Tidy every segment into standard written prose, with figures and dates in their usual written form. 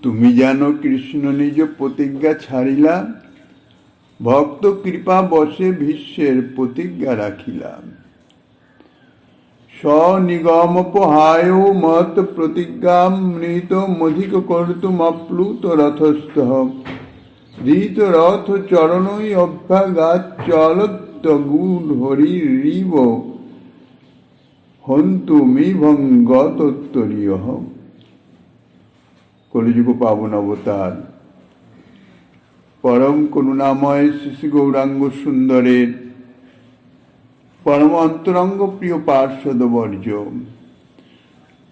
তুমি জানো কৃষ্ণ নিজ প্রতিজ্ঞা ছাড়িলা, ভক্ত কৃপা বশে ভীষ্মের প্রতিজ্ঞা রাখিলাম। স্বনিগমপহায় মত প্রতিজ্ঞাম মৃত মধিক কর্তুম অপ্লুত রথস্থ, ধৃত রথ চরণই অভ্যাগাত চলত গুণ হরি রিব হন্তু মিভঙ্গতোত্তরীয়। কলিযুগ পাবন অবতার পরম করুণাময় শ্রী গৌরাঙ্গ সুন্দরের পরম অন্তরঙ্গ প্রিয় পার্ষদ বর্জ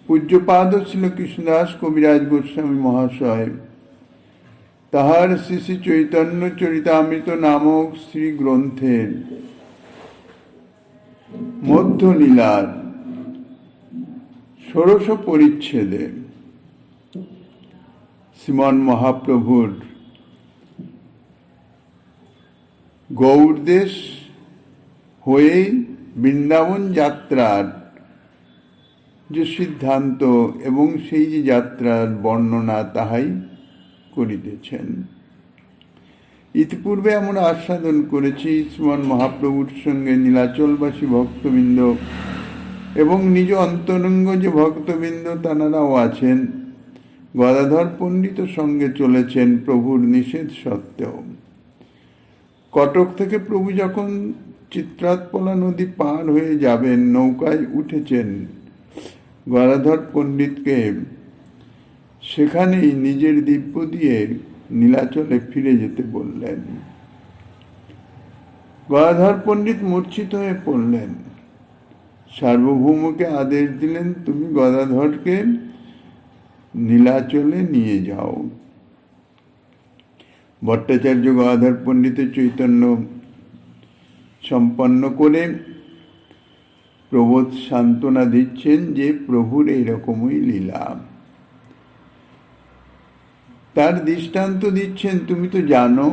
পূজ্যপাদ শ্রী কৃষ্ণদাস কবিরাজ গোস্বামী মহাশয় তাহার শ্রী শ্রী চৈতন্য চরিতামৃত নামক শ্রী গ্রন্থের মধ্যলীলার ষোড়শ পরিচ্ছেদে শ্রীমন মহাপ্রভুর গৌড়দেশ হয়ে বৃন্দাবন যাত্রার যে সিদ্ধান্ত এবং সেই যে যাত্রার বর্ণনা তাহাই করিতেছেন। ইতিপূর্বে আমরা আস্বাদন করেছি শ্রীমন মহাপ্রভুর সঙ্গে নীলাচলবাসী ভক্তবৃন্দ এবং নিজ অন্তরঙ্গ যে ভক্তবৃন্দ তাঁরাও আছেন, গদাধর পণ্ডিত সঙ্গে চলেছেন প্রভুর নিষেধ সত্ত্বেও। কটক থেকে প্রভু যখন চিত্রাৎপলা নদী পার হয়ে যাবেন, নৌকায় উঠেছেন, গদাধর পণ্ডিতকে সেখানেই নিজের দিব্য দিয়ে নীলাচলে ফিরে যেতে বললেন। গদাধর পণ্ডিত মূর্ছিত হয়ে পড়লেন। সার্বভৌমকে আদেশ দিলেন, তুমি গদাধরকে নীলাচলে নিয়ে যাও। ভট্টাচার্য গদাধর পণ্ডিতের চৈতন্য সম্পন্ন করে প্রবোধ সান্ত্বনা দিচ্ছেন যে প্রভুর এইরকমই লীলা। তার দৃষ্টান্ত দিচ্ছেন, তুমি তো জানো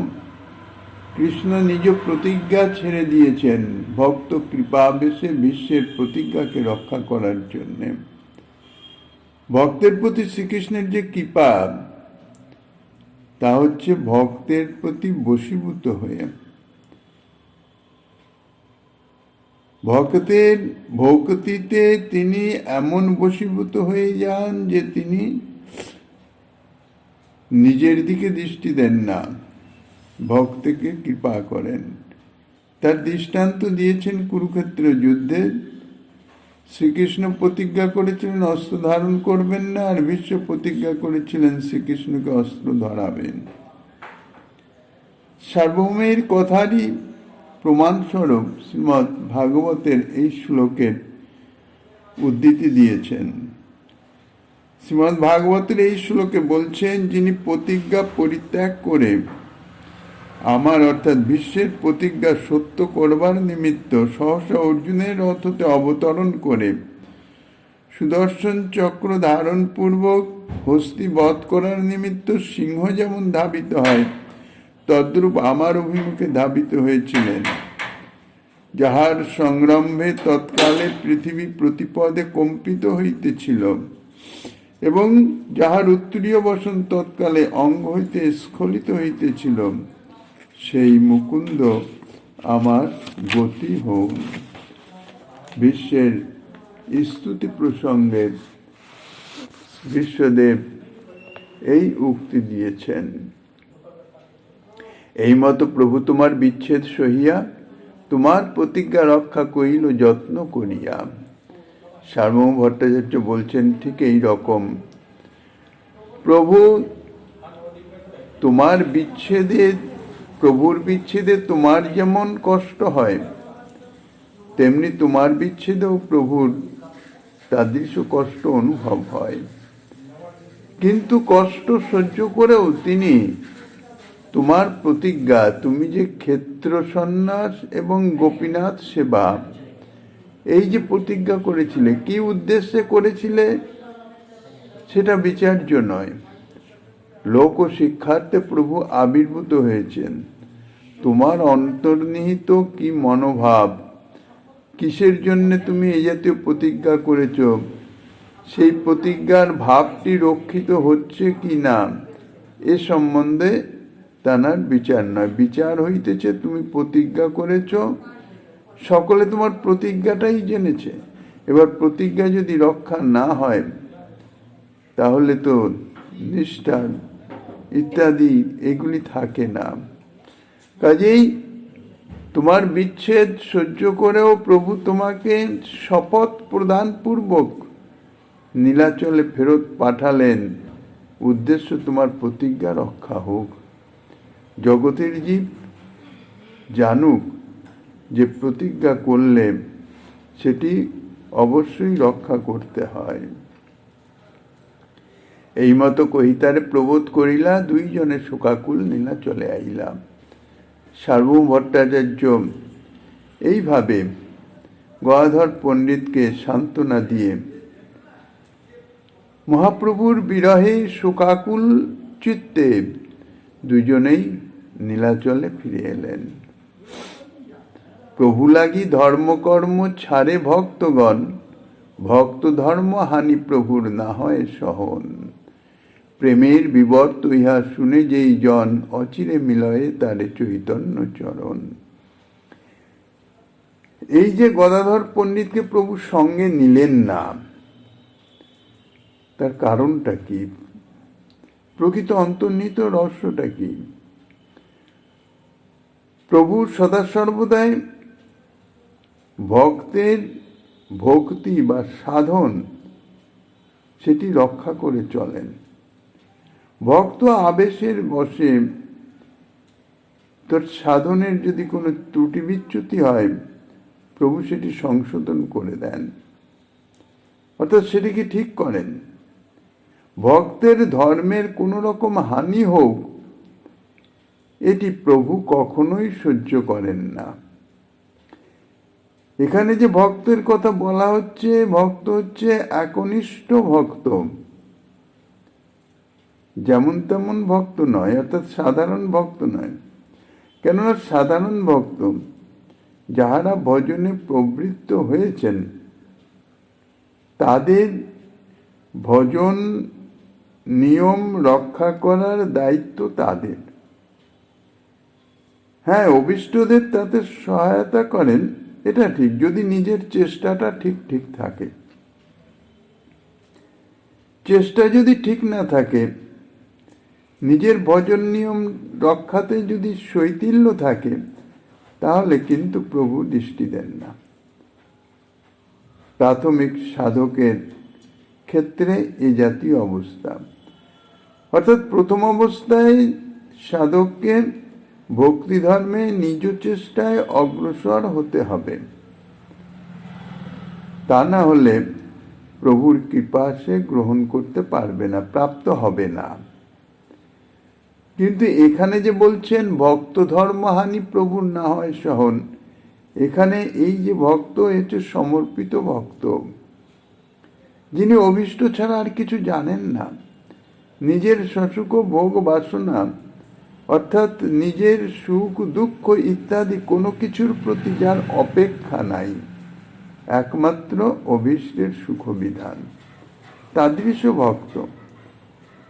কৃষ্ণ নিজ প্রতিজ্ঞা ছেড়ে দিয়েছেন ভক্ত কৃপাবেশে বিশ্বের প্রতিজ্ঞাকে রক্ষা করার জন্য। ভক্তের প্রতি শ্রীকৃষ্ণের যে কৃপা তা হচ্ছে ভক্তের প্রতি বশীভূত হয়ে ভক্তের ভক্তিতে তিনি এমন বশীভূত হয়ে যান যে তিনি নিজের দিকে দৃষ্টি দেন না, ভক্তকে কৃপা করেন। তার দৃষ্টান্ত দিয়েছেন কুরুক্ষেত্র যুদ্ধে। শ্রীকৃষ্ণ প্রতিজ্ঞা করেছিলেন অস্ত্র ধারণ করবেন না, আর ভীষ্ম প্রতিজ্ঞা করেছিলেন শ্রীকৃষ্ণকে অস্ত্র ধরাবেন। সার্বভৌমের কথারই প্রমাণস্বরূপ শ্রীমদ্ ভাগবতের এই শ্লোকের উদ্ধৃতি দিয়েছেন। শ্রীমদ্ ভাগবতের এই শ্লোকে বলছেন, যিনি প্রতিজ্ঞা পরিত্যাগ করে আমার অর্থাৎ বিশ্বের প্রতিজ্ঞা সত্য করবার নিমিত্ত সহসা অর্জুনের রথতে অবতরণ করে সুদর্শন চক্র ধারণ পূর্বক হস্তি বধ করার নিমিত্ত সিংহ যেমন ধাবিত হয়, তদ্রূপ আমার অভিমুখে ধাবিত হয়েছিলেন। যাহার সংরম্ভে তৎকালে পৃথিবী প্রতিপদে কম্পিত হইতেছিল এবং যাহার উত্তরীয় বসন তৎকালে অঙ্গ হইতে স্খলিত হইতেছিল, সেই মুকুন্দ আমার গতি হোক। বিশ্বের স্তুতি প্রসঙ্গে বিশ্বদেব এই উক্তি দিয়েছেন। এই মতো প্রভু তোমার বিচ্ছেদ সহিয়া তোমার প্রতিজ্ঞা রক্ষা করিল যত্ন করিয়া। সার্বভৌম ভট্টাচার্য বলছেন, ঠিক এই রকম প্রভু তোমার বিচ্ছেদে, প্রভুর বিচ্ছেদে তোমার যেমন কষ্ট হয়, তেমনি তোমার বিচ্ছেদেও প্রভুর তাদৃশ কষ্ট অনুভব হয়। কিন্তু কষ্ট সহ্য করেও তিনি তোমার প্রতিজ্ঞা, তুমি যে ক্ষেত্র সন্ন্যাস এবং গোপীনাথ সেবা, এই যে প্রতিজ্ঞা করেছিলে, কি উদ্দেশ্যে করেছিলে সেটা বিচার্য নয়। লোক ও শিক্ষার্থে প্রভু আবির্ভূত হয়েছেন। তোমার অন্তর্নিহিত কি মনোভাব, কিসের জন্য তুমি এই জাতীয় প্রতিজ্ঞা করেছ, সেই প্রতিজ্ঞার ভাবটি রক্ষিত হচ্ছে কি না, এ সম্বন্ধে তানার বিচার নয়। বিচার হইতেছে তুমি প্রতিজ্ঞা করেছ, সকলে তোমার প্রতিজ্ঞাটাই জেনেছে। এবার প্রতিজ্ঞা যদি রক্ষা না হয় তাহলে তো নিষ্ঠা ইত্যাদি এগুলি থাকে না। কাজেই তোমার বিচ্ছেদ সহ্য করেও প্রভু তোমাকে শপথ প্রদান পূর্বক নীলাচলে ফেরত পাঠালেন, উদ্দেশ্য তোমার প্রতিজ্ঞা রক্ষা হোক। জগতের জীব জানুক যে প্রতিজ্ঞা করলে সেটি অবশ্যই রক্ষা করতে হয়। এই মতো কহিতারে প্রবোধ করিলা, দুইজনে শোকাকুল নীলাচলে আইলা। সার্বভৌম ভট্টাচার্য এইভাবে গদাধর পণ্ডিতকে সান্ত্বনা দিয়ে মহাপ্রভুর বিরহে শোকাকুল চিত্তে দুজনেই নীলাচলে ফিরে এলেন। প্রভু লাগি ধর্মকর্ম ছাড়ে ভক্তগণ, ভক্ত ধর্ম হানি প্রভুর না হয় সহন। প্রেমের বিবর্ত ইহা শুনে যেই জন, অচিরে মিলয়ে তারে চৈতন্য চরণ। এই যে গদাধর পণ্ডিতকে প্রভু সঙ্গে নিলেন না, তার কারণটা কি? প্রকৃত অন্তর্নিহিত রহস্যটা কি? প্রভু সদা সর্বদাই ভক্তের ভক্তি বা সাধন সেটি রক্ষা করে চলেন। ভক্ত আবেশের বশে তার সাধনের যদি কোনো ত্রুটি বিচ্যুতি হয়, প্রভু সেটি সংশোধন করে দেন, অর্থাৎ সেটিকে ঠিক করেন। ভক্তের ধর্মের কোনো রকম হানি হোক, এটি প্রভু কখনোই সহ্য করেন না। এখানে যে ভক্তের কথা বলা হচ্ছে, ভক্ত হচ্ছে একনিষ্ঠ ভক্ত, যেমন তেমন ভক্ত নয়, অর্থাৎ সাধারণ ভক্ত নয়। কেননা সাধারণ ভক্ত যাহারা ভজনে প্রবৃত্ত হয়েছেন, তাদের ভজন নিয়ম রক্ষা করার দায়িত্ব তাদের। হ্যাঁ, অভীষ্টদের তাতে সহায়তা করেন, এটা ঠিক, যদি নিজের চেষ্টাটা ঠিক থাকে। চেষ্টা যদি ঠিক না থাকে, নিজের ভজন নিয়ম রক্ষাতে যদি শৈথিল্য থাকে, তাহলে কিন্তু প্রভু দৃষ্টি দেন না। প্রাথমিক সাধকের ক্ষেত্রে এ জাতীয় অবস্থা, অর্থাৎ প্রথম অবস্থায় সাধককে ভক্তি ধর্মে নিজ চেষ্টায় অগ্রসর হতে হবে, তা না হলে প্রভুর কৃপা সে গ্রহণ করতে পারবে না, প্রাপ্ত হবে না। কিন্তু এখানে যে বলছেন ভক্ত ধর্মহানি প্রভুর না হয় সহন, এখানে এই যে ভক্ত হচ্ছে সমর্পিত ভক্ত, যিনি অভীষ্ট ছাড়া আর কিছু জানেন না। নিজের সসুখ ভোগ বাসনা, অর্থাৎ নিজের সুখ দুঃখ ইত্যাদি কোনো কিছুর প্রতি যার অপেক্ষা নাই, একমাত্র অভীষ্টের সুখ বিধান, তাদৃশ ভক্ত।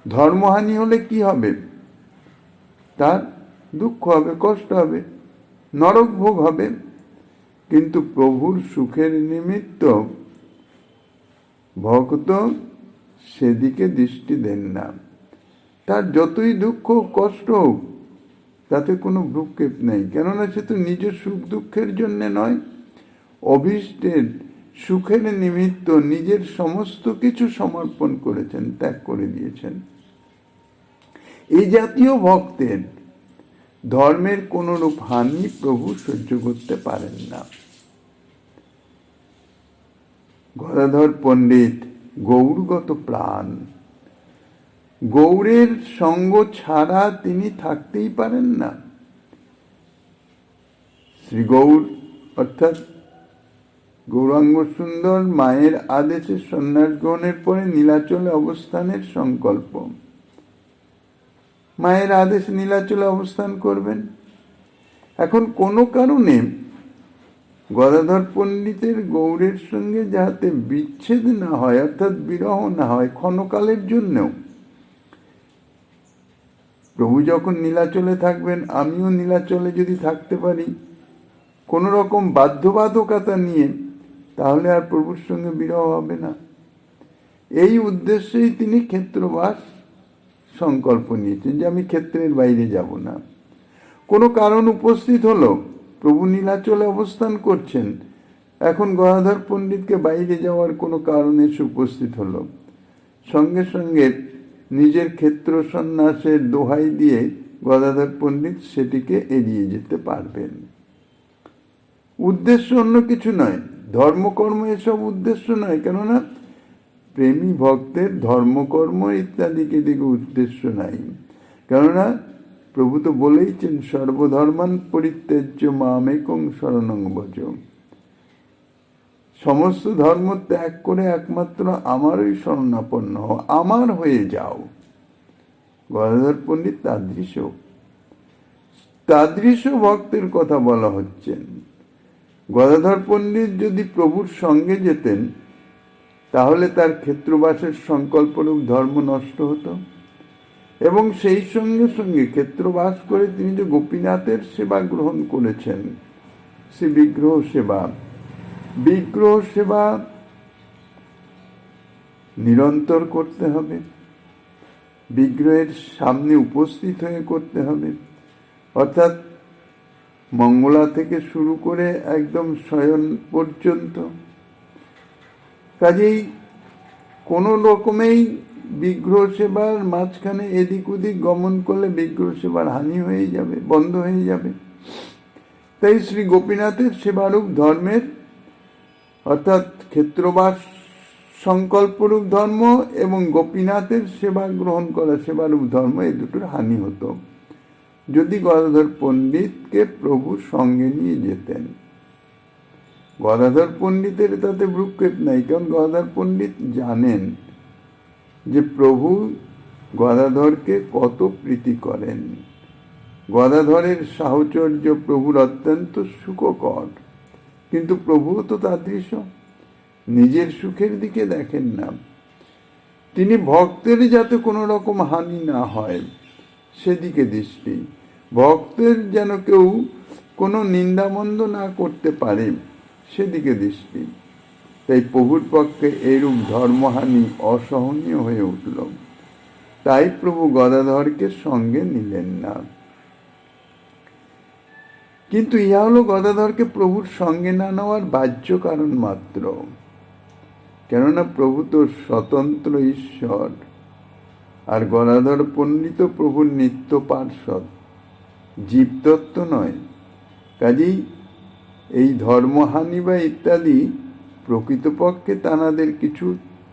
ধর্মহানি হলে কি হবে? তার দুঃখ হবে, কষ্ট হবে, নরক ভোগ হবে। কিন্তু প্রভুর সুখের নিমিত্ত ভক্ত সেদিকে দৃষ্টি দেন না। তার যতই দুঃখ কষ্ট হোক, তাতে কোনো ভ্রুক্ষেপ নেই, কেননা সে তো নিজের সুখ দুঃখের জন্য নয়, অভীষ্টের সুখের নিমিত্ত নিজের সমস্ত কিছু সমর্পণ করেছেন, ত্যাগ করে দিয়েছেন। এই জাতীয় ভক্তের ধর্মের কোন রূপ হানি প্রভু সহ্য করতে পারেন না। গদাধর পণ্ডিত গৌরগত প্রাণ, গৌরের সঙ্গ ছাড়া তিনি থাকতেই পারেন না। শ্রী গৌর অর্থাৎ গৌরাঙ্গ সুন্দর মায়ের আদেশে সন্ন্যাস গ্রহণের পরে নীলাচলে অবস্থানের সংকল্প। মায়ের আদেশ নীলাচলে অবস্থান করবেন। এখন কোনো কারণে গদাধর পণ্ডিতের গৌরের সঙ্গে যাতে বিচ্ছেদ না হয়, অর্থাৎ বিরহ না হয় ক্ষণকালের জন্যও, প্রভু যখন নীলাচলে থাকবেন, আমিও নীলাচলে যদি থাকতে পারি কোনো রকম বাধ্যবাধকতা নিয়ে, তাহলে আর প্রভুর সঙ্গে বিরহ হবে না। এই উদ্দেশ্যেই তিনি ক্ষেত্রবাস সংকল্প নিয়েছেন, যে আমি ক্ষেত্রের বাইরে যাব না। কোনো কারণ উপস্থিত হলো, প্রভু নীলাচলে অবস্থান করছেন, এখন গদাধর পণ্ডিতকে বাইরে যাওয়ার কোনো কারণ এসে উপস্থিত হলো, সঙ্গে সঙ্গে নিজের ক্ষেত্র সন্ন্যাসের দোহাই দিয়ে গদাধর পণ্ডিত সেটিকে এড়িয়ে যেতে পারবেন। উদ্দেশ্য অন্য কিছু নয়, ধর্মকর্ম এসব উদ্দেশ্য নয়, কেননা প্রেমী ভক্তের ধর্মকর্ম ইত্যাদিকে দিকে উদ্দেশ্য নাই। কেননা প্রভু তো বলেইছেন, সর্বধর্মান পরিত্যাজ্য মামেকং শরণং ভজ, সমস্ত ধর্ম ত্যাগ করে একমাত্র আমারই শরণাপন্ন হও, আমার হয়ে যাও। গদাধর পণ্ডিত তাদৃশ ভক্তের কথা বলা হচ্ছেন। গদাধর পণ্ডিত যদি প্রভুর সঙ্গে যেতেন, তাহলে তার ক্ষেত্রবাসের সংকল্পরূপ ধর্ম নষ্ট হতো, এবং সেই সঙ্গে সঙ্গে ক্ষেত্রবাস করে তিনি যে গোপীনাথের সেবা গ্রহণ করেছেন, সে বিগ্রহ সেবা নিরন্তর করতে হবে, বিগ্রহের সামনে উপস্থিত হয়ে করতে হবে, অর্থাৎ মঙ্গলা থেকে শুরু করে একদম শয়ন পর্যন্ত। কাজেই কোনো রকমেই বিগ্রহ সেবার মাঝখানে এদিক ওদিক গমন করলে বিগ্রহ সেবার হানি হয়ে যাবে, বন্ধ হয়ে যাবে। তাই শ্রী গোপীনাথের সেবারূপ ধর্মের, অর্থাৎ ক্ষেত্রবাস সংকল্পরূপ ধর্ম এবং গোপীনাথের সেবা গ্রহণ করা সেবারূপ ধর্ম, এই দুটোর হানি হতো যদি গদাধর পণ্ডিতকে প্রভু সঙ্গে নিয়ে যেতেন। গদাধর পণ্ডিতের তাতে ভ্রুক্ষেপ নাই, কারণ গদাধর পণ্ডিত জানেন যে প্রভু গদাধরকে কত প্রীতি করেন। গদাধরের সাহচর্য প্রভুর অত্যন্ত সুখকর, কিন্তু প্রভুও তো তাদৃশ, নিজের সুখের দিকে দেখেন না। তিনি ভক্তের যাতে কোনো রকম হানি না হয় সেদিকে দৃষ্টি, ভক্তের যেন কেউ কোনো নিন্দামন্দ না করতে পারে সেদিকে দৃষ্টি। তাই প্রভুর পক্ষে এইরূপ ধর্মহানি অসহনীয় হয়ে উঠল। তাই প্রভু গদাধরকে সঙ্গে নিলেন না। কিন্তু ইহা হলো গদাধরকে প্রভুর সঙ্গে না নেওয়ার বাহ্য কারণ মাত্র। কেননা প্রভু তো স্বতন্ত্র ঈশ্বর, আর গদাধর পণ্ডিত প্রভুর নিত্য পার্ষদ, জীবতত্ত্ব নয়। কাজেই এই ধর্মহানি বা ইত্যাদি প্রকৃতপক্ষে তানাদের কিছু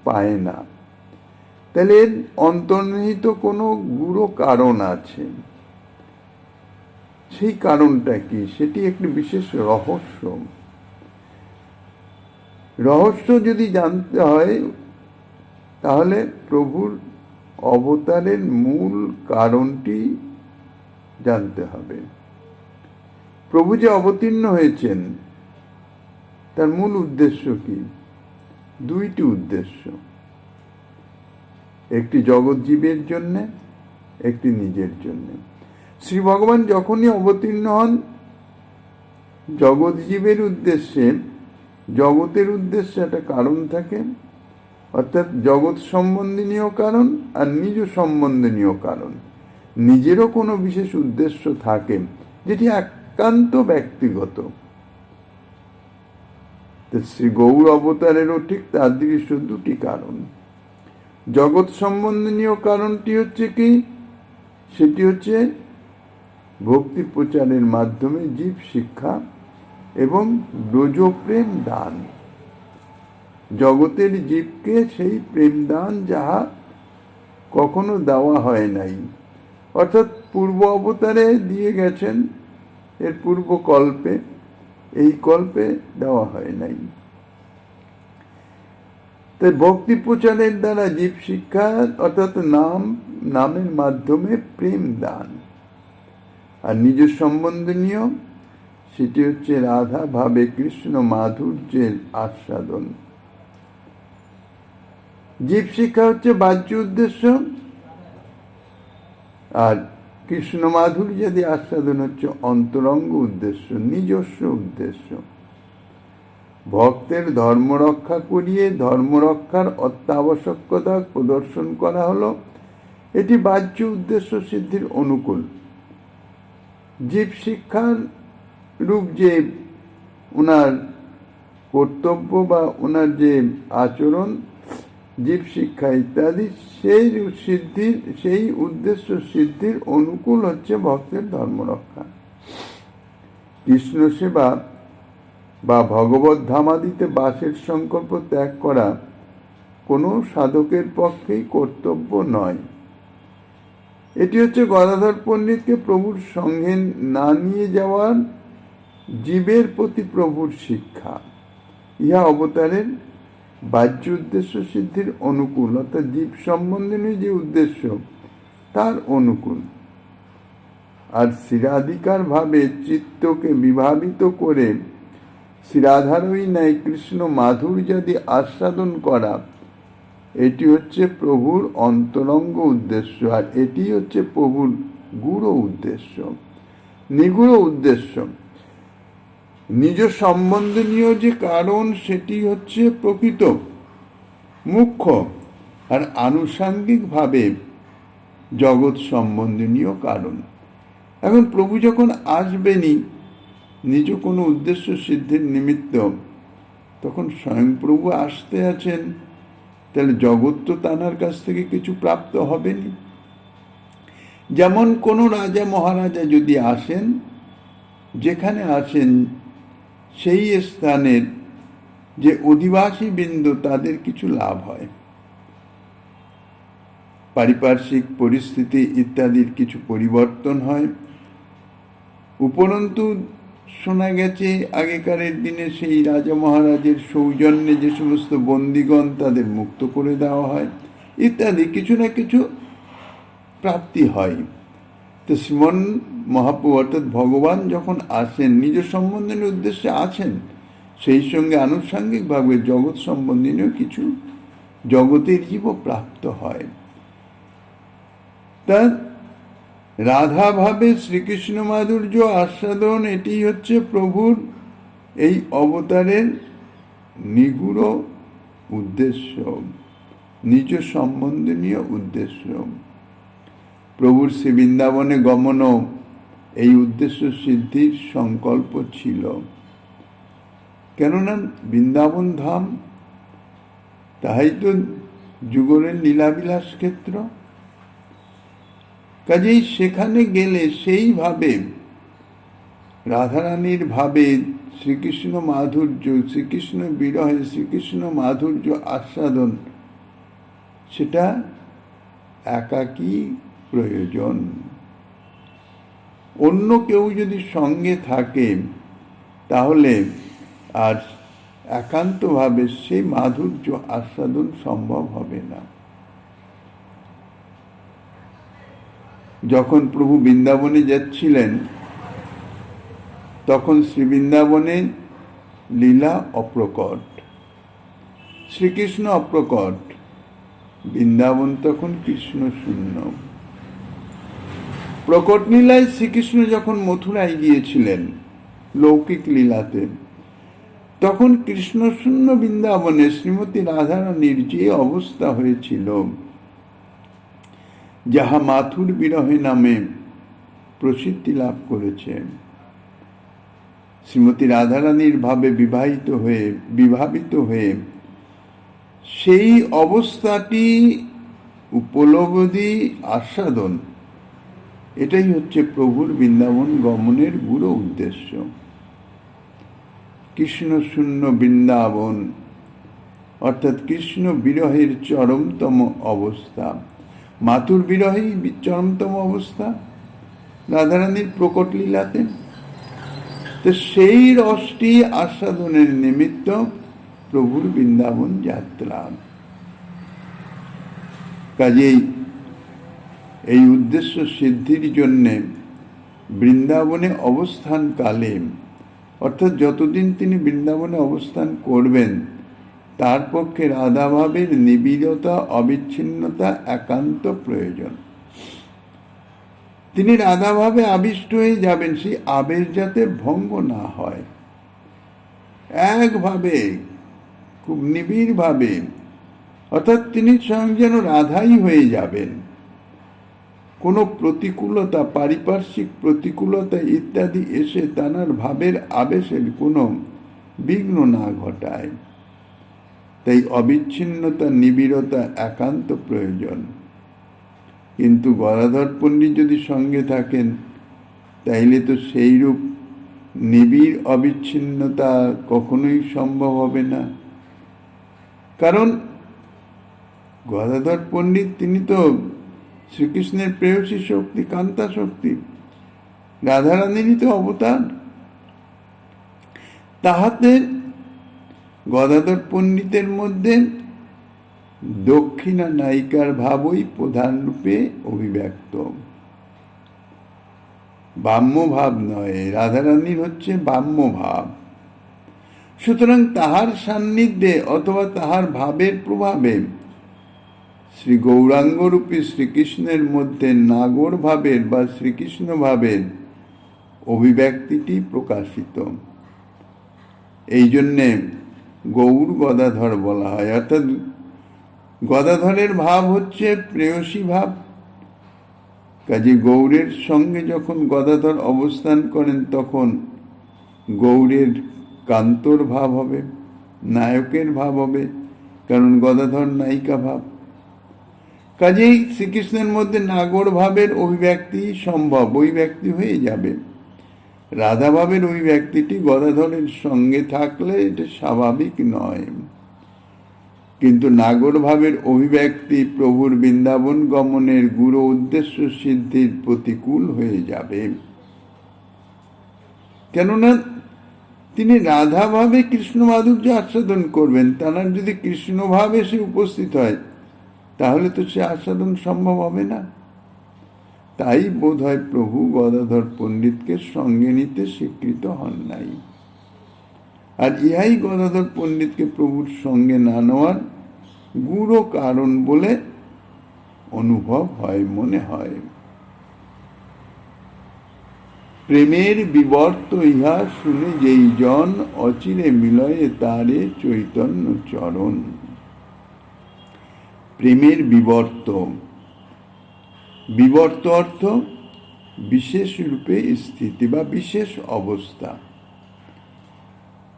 পায় না। তাহলে এর অন্তর্নিহিত কোনো গূঢ় কারণ আছে। সেই কারণটা কি? সেটি একটি বিশেষ রহস্য। রহস্য যদি জানতে হয়, তাহলে প্রভুর অবতারের মূল কারণটি জানতে হবে। প্রভু যে অবতীর্ণ হয়েছেন তার মূল উদ্দেশ্য কি? দুইটি উদ্দেশ্য, একটি জগৎ জীবের জন্যে, একটি নিজের জন্যে। শ্রী ভগবান যখনই অবতীর্ণ হন জগৎ জীবের উদ্দেশ্যে, জগতের উদ্দেশ্যে একটা কারণ থাকে, অর্থাৎ জগৎ সম্বন্ধনীয় কারণ আর নিজ সম্বন্ধনীয় কারণ। নিজেরও কোনো বিশেষ উদ্দেশ্য থাকে যেটি একান্ত ব্যক্তিগত। শ্রী গৌর অবতারেরও ঠিক তার দৃশ্য দুটি কারণ। জগৎ সম্বন্ধনীয় কারণটি হচ্ছে কি? সেটি হচ্ছে ভক্তি প্রচারের মাধ্যমে জীব শিক্ষা এবং ব্রজ প্রেম দান। জগতের জীবকে সেই প্রেম দান যাহা কখনো দেওয়া হয় নাই, অর্থাৎ পূর্ব অবতারে দিয়ে গেছেন, এর পূর্ব কল্পে, এই কল্পে দেওয়া হয় নাই। তাই ভক্তি প্রচারের দ্বারা জীব শিক্ষা, অর্থাৎ নামের মাধ্যমে প্রেম দান। আর নিজ সম্বন্ধনীয় সেটি হচ্ছে রাধা ভাবে কৃষ্ণ মাধুর্যের আস্বাদন। জীব শিক্ষা হচ্ছে বাহ্য উদ্দেশ্য, আর কৃষ্ণ মাধুর্যাদি আস্বাদন হচ্ছে অন্তরঙ্গ উদ্দেশ্য, নিজস্ব উদ্দেশ্য। ভক্তের ধর্ম রক্ষা করিয়ে ধর্ম রক্ষার অত্যাবশ্যকতা প্রদর্শন করা হলো, এটি বাহ্য উদ্দেশ্য সিদ্ধির অনুকূল। জীব শিক্ষার রূপ যে ওনার কর্তব্য বা ওনার যে আচরণ, জীব শিক্ষা ইত্যাদি, সেই উদ্দেশ্য সিদ্ধির অনুকূল হচ্ছে ভক্তের ধর্ম রক্ষা। কৃষ্ণ সেবা বা ভগবত ধামাদিতে বাসের সংকল্প ত্যাগ করা কোনো সাধকের পক্ষেই কর্তব্য নয়। এটি হচ্ছে গদাধর পণ্ডিতকে প্রভুর সঙ্গে না নিয়ে যাওয়ার জীবের প্রতি প্রভুর শিক্ষা। ইহা অবতারের বাহ্য উদ্দেশ্য সিদ্ধির অনুকূল, অর্থাৎ জীব সম্বন্ধনীয় যে উদ্দেশ্য তার অনুকূল। আর শিরাধিকার ভাবে চিত্তকে বিভাবিত করে শিরাধারই ন্যায় কৃষ্ণ মাধুর্যাদি আস্বাদন করা, এটি হচ্ছে প্রভুর অন্তরঙ্গ উদ্দেশ্য। আর এটি হচ্ছে প্রভুর গূঢ় উদ্দেশ্য, নিগূঢ় উদ্দেশ্য। নিজ সম্বন্ধনীয় যে কারণ সেটি হচ্ছে প্রকৃত মুখ্য, আর আনুষাঙ্গিকভাবে জগৎ সম্বন্ধনীয় কারণ। এখন প্রভু যখন আসবেনই নিজ কোনো উদ্দেশ্য সিদ্ধির নিমিত্ত, তখন স্বয়ং প্রভু আসতে আছেন, তাহলে জগৎ তো তাঁর কাছ থেকে কিছু প্রাপ্ত হবেনি। যেমন কোনো রাজা মহারাজা যদি আসেন, যেখানে আসেন সেই স্থানের যে অধিবাসী বৃন্দ তাদের কিছু লাভ হয়, পারিপার্শ্বিক পরিস্থিতি ইত্যাদির কিছু পরিবর্তন হয়। উপরন্তু শোনা গেছে আগেকারের দিনে সেই রাজা মহারাজের সৌজন্যে যে সমস্ত বন্দীগণ তাদের মুক্ত করে দেওয়া হয় ইত্যাদি কিছু না কিছু প্রাপ্তি হয়। তো শ্রীমন মহাপ্রভু অর্থাৎ ভগবান যখন আসেন নিজ সম্বন্ধনীয় উদ্দেশ্যে আছেন, সেই সঙ্গে আনুষঙ্গিকভাবে জগৎ সম্বন্ধীয় কিছু জগতের জীব প্রাপ্ত হয়। তা রাধাভাবে শ্রীকৃষ্ণ মাধুর্য আস্বাদন, এটি হচ্ছে প্রভুর এই অবতারের নিগূঢ় উদ্দেশ্য, নিজ সম্বন্ধনীয় উদ্দেশ্য। প্রভুর শ্রী বৃন্দাবনে গমনও এই উদ্দেশ্য সিদ্ধির সংকল্প ছিল। কেননা বৃন্দাবন ধাম তাই তো যুগলের লীলাবিলাস ক্ষেত্র। কাজেই সেখানে গেলে সেইভাবে রাধারানীর ভাবে শ্রীকৃষ্ণ মাধুর্য, শ্রীকৃষ্ণ বিরহে শ্রীকৃষ্ণ মাধুর্য আস্বাদন, সেটা একাকী প্রয়োজন। অন্য কেউ যদি সঙ্গে থাকে তাহলে আর একান্তভাবে সেই মাধুর্য আস্বাদন সম্ভব হবে না। যখন প্রভু বৃন্দাবনে যাচ্ছিলেন তখন শ্রী বৃন্দাবনে লীলা অপ্রকট, শ্রীকৃষ্ণ অপ্রকট, বৃন্দাবন তখন কৃষ্ণ শূন্য। প্রকট লীলায় শ্রীকৃষ্ণ যখন মথুরায় গিয়েছিলেন লৌকিক লীলাতে, তখন কৃষ্ণ শূন্য বৃন্দাবনে শ্রীমতী রাধারানীর যে অবস্থা হয়েছিল, যাহা মাথুর বিরহে নামে প্রসিদ্ধি লাভ করেছে। শ্রীমতী রাধারানীর ভাবে বিভাবিত হয়ে সেই অবস্থাটি উপলব্ধি আস্বাদন, এটাই হচ্ছে প্রভুর বৃন্দাবন গমনের গূঢ় উদ্দেশ্য। কৃষ্ণ শূন্য বৃন্দাবন অর্থাৎ কৃষ্ণ বিরহের চরমতম অবস্থা, মাথুর বিরহেই চরমতম অবস্থা রাধারানীর প্রকট লীলাতে। তো সেই রসটি আস্বাদনের নিমিত্ত প্রভুর বৃন্দাবন যাত্রা। কাজেই এই উদ্দেশ্য সিদ্ধির জন্যে বৃন্দাবনে অবস্থানকালে, অর্থাৎ যতদিন তিনি বৃন্দাবনে অবস্থান করবেন, তার পক্ষে রাধাভাবের নিবিড়তা অবিচ্ছিন্নতা একান্ত প্রয়োজন। তিনি রাধাভাবে আবিষ্ট হয়ে যাবেন, সেই আবেশ যাতে ভঙ্গ না হয়, একভাবে খুব নিবিড়ভাবে, অর্থাৎ তিনি স্বয়ং যেন রাধাই হয়ে যাবেন। কোনো প্রতিকূলতা, পারিপার্শ্বিক প্রতিকূলতা ইত্যাদি এসে তাঁর ভাবের আবেশের কোনো বিঘ্ন না ঘটায়। তাই অবিচ্ছিন্নতা, নিবিড়তা একান্ত প্রয়োজন। কিন্তু গদাধর পণ্ডিত যদি সঙ্গে থাকেন, তাইলে তো সেইরূপ নিবিড় অবিচ্ছিন্নতা কখনোই সম্ভব হবে না। কারণ গদাধর পণ্ডিত তিনি তো শ্রীকৃষ্ণের প্রেয়সী শক্তি, কান্তা শক্তি, রাধারানীরই তো অবতার। তাহাতে গদাধর পণ্ডিতের মধ্যে দক্ষিণা নায়িকার ভাবই প্রধান রূপে অভিব্যক্ত, বাম্য ভাব নয়। রাধারানীর হচ্ছে বাম্য ভাব। সুতরাং তাহার সান্নিধ্যে অথবা তাহার ভাবের প্রভাবে শ্রী গৌরাঙ্গরূপী শ্রীকৃষ্ণের মধ্যে নাগর ভাবের বা শ্রীকৃষ্ণ ভাবের অভিব্যক্তিটি প্রকাশিত। এই জন্যে গৌর গদাধর বলা হয়। অর্থাৎ গদাধরের ভাব হচ্ছে প্রেয়সী ভাব। কাজে গৌরের সঙ্গে যখন গদাধর অবস্থান করেন, তখন গৌরের কান্তর ভাব হবে, নায়কের ভাব হবে, কারণ গদাধর নায়িকা ভাব। কাজেই শ্রীকৃষ্ণের মধ্যে নাগর ভাবের অভিব্যক্তি সম্ভব, ওই ব্যক্তি হয়ে যাবে। রাধা ভাবের ওই ব্যক্তিটি গদাধরের সঙ্গে থাকলে এটা স্বাভাবিক নয়। কিন্তু নাগর ভাবের অভিব্যক্তি প্রভুর বৃন্দাবন গমনের গুরু উদ্দেশ্য সিদ্ধির প্রতিকূল হয়ে যাবে। কেননা তিনি রাধাভাবে কৃষ্ণ মাধুর্য আস্বাদন করবেন। তার যদি কৃষ্ণভাব এসে উপস্থিত হয়, তাহলে তো সে আস্বাদন সম্ভব হবে না। তাই বোধ হয় প্রভু গদাধর পণ্ডিতকে সঙ্গে নিতে স্বীকৃত হন নাই। আর ইহাই গদাধর পণ্ডিতকে প্রভুর সঙ্গে না নেওয়ার গুরু কারণ বলে অনুভব হয়, মনে হয়। প্রেমের বিবর্ত ইহা শুনে যেই জন, অচিরে মিলয়ে তারে চৈতন্য চরণ। প্রেমের বিবর্ত, বিবর্ত অর্থ বিশেষ রূপে স্থিতি বা বিশেষ অবস্থা।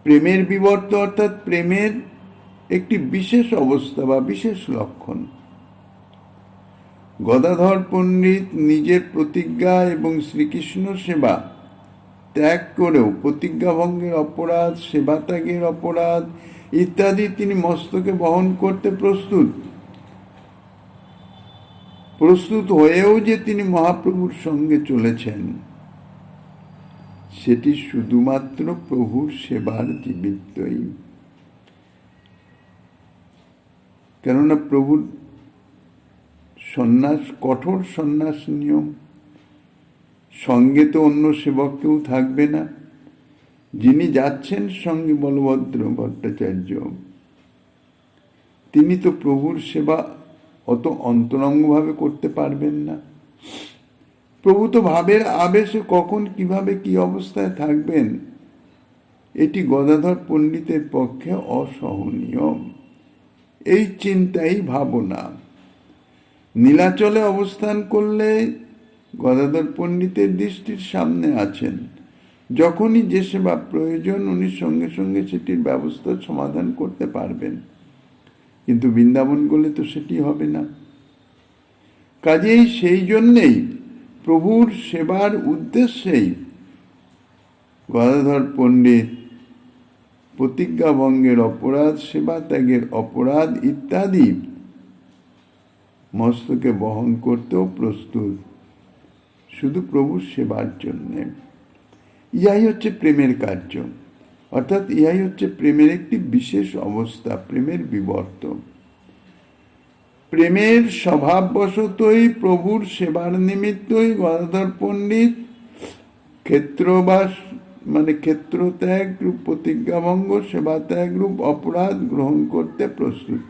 প্রেমের বিবর্ত অর্থাৎ প্রেমের একটি বিশেষ অবস্থা বা বিশেষ লক্ষণ। গদাধর পণ্ডিত নিজের প্রতিজ্ঞা এবং শ্রীকৃষ্ণ সেবা ত্যাগ করেও প্রতিজ্ঞা ভঙ্গের অপরাধ, সেবা ত্যাগের অপরাধ ইত্যাদি তিনি মস্তকে বহন করতে প্রস্তুত হয়েও যে তিনি মহাপ্রভুর সঙ্গে চলেছেন, সেটি শুধুমাত্র প্রভুর সেবার নিমিত্তই। কেননা প্রভুর সন্ন্যাস, কঠোর সন্ন্যাস নিয়ম, সঙ্গে তো অন্য সেবক কেউ থাকবে না। যিনি যাচ্ছেন সঙ্গে বলভদ্র ভট্টাচার্য, তিনি তো প্রভুর সেবা অত অন্তরঙ্গভাবে করতে পারবেন না। প্রভু তো ভাবের আবেশে কখন কিভাবে কি অবস্থায় থাকবেন, এটি গদাধর পণ্ডিতের পক্ষে অসহনীয়। এই চিন্তাই ভাবনা। নীলাচলে অবস্থান করলে গদাধর পণ্ডিতের দৃষ্টির সামনে আছেন। যখনই যে সেবা প্রয়োজন উনি সঙ্গে সঙ্গে সেটির ব্যবস্থা সমাধান করতে পারবেন। কিন্তু বৃন্দাবন গেলে তো সেটি হবে না। কাজেই সেই জন্যেই প্রভুর সেবার উদ্দেশ্যেই গদাধর পণ্ডিত প্রতিজ্ঞা ভঙ্গের অপরাধ, সেবা ত্যাগের অপরাধ ইত্যাদি মস্তকে বহন করতেও প্রস্তুত, শুধু প্রভুর সেবার জন্যে। ইহাই হচ্ছে প্রেমের কার্য, অর্থাৎ ইহাই হচ্ছে প্রেমের একটি বিশেষ অবস্থা, প্রেমের বিবর্ত। প্রেমের স্বভাববশতই প্রভুর সেবার নিমিত্তই গদাধর পণ্ডিত ক্ষেত্রবাস মানে ক্ষেত্র ত্যাগ রূপ প্রতিজ্ঞাভঙ্গ, সেবা ত্যাগ রূপ অপরাধ গ্রহণ করতে প্রস্তুত,